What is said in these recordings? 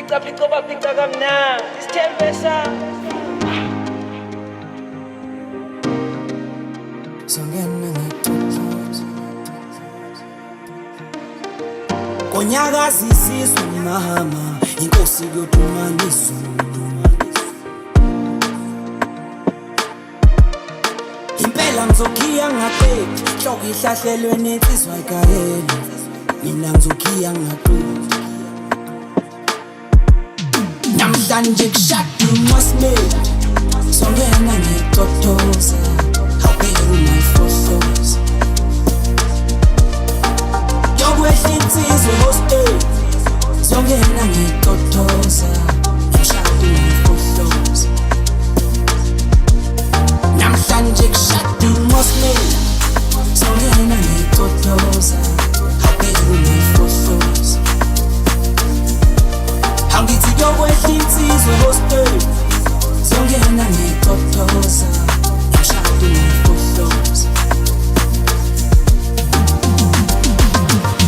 Pick up now. It's 10 pesa. Konyaka sisizwe mahama inkosi yothumana izulu impela ngizokhiya ngaqedi hloko ihlahlelwe nensizwa ikayela mina ngizokhiya ngaqedi namhlanje kushada uMasmedi songena ngitotoza awubheka umayifohloza yokwehla insizwe hostel songena ngitotoza ngishada umayifohloza namhlanje kushada uMasmedi songena ngitotoza awubheka umayifohloza angithi yokwehla insizwe hostel songena ngitotoza ngishada umayifohloza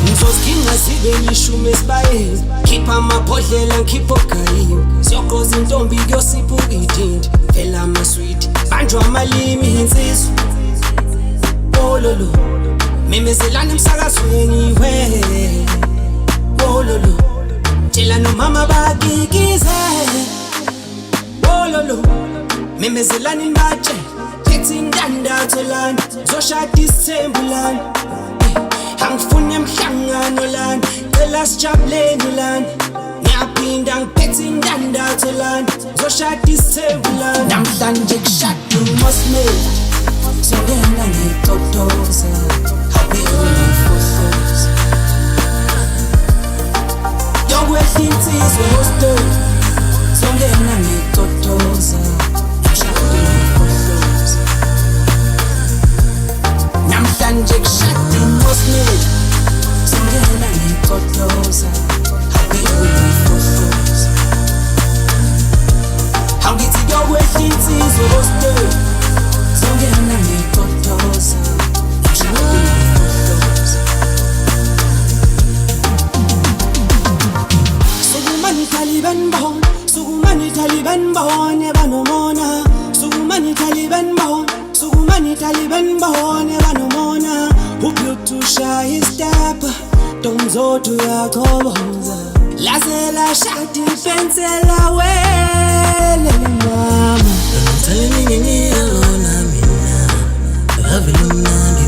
ngizoskinga sibe yishumi esibayeni khipha amabhodlela ngikhipha ogayiwe siyoqoza intombi kuyosipha ukuyithinta phela amaswiti banjwa amalimi insizwa ololo memezelana emsakazweni we ololo tshela nomama bakikize ololo memezelana imbatshe phethe indandatho lana zoshada isithembu lana angifuni emhlangano lana cela sijabuleni lana ngiyaphinda ngiphethe indandatho lana zoshada isithembu lana namhlanje kushada uMasmedi songena ngitotoza awubheka umayifohloza yokwehla insizwe hostel songena ngitotoza ngishada umayifohloza namhlanje kushada uMasmedi songena ngitotoza awubheka umayifohloza angithi yokwehla insizwe hostel songena ngitotoza ngishada umayifohloza sukumani Taliban born ebanomona sukumani Taliban born ebanomona upyotusha istep donzoto yakoboza lazela shadi pensela wele mama tell me alone mina love you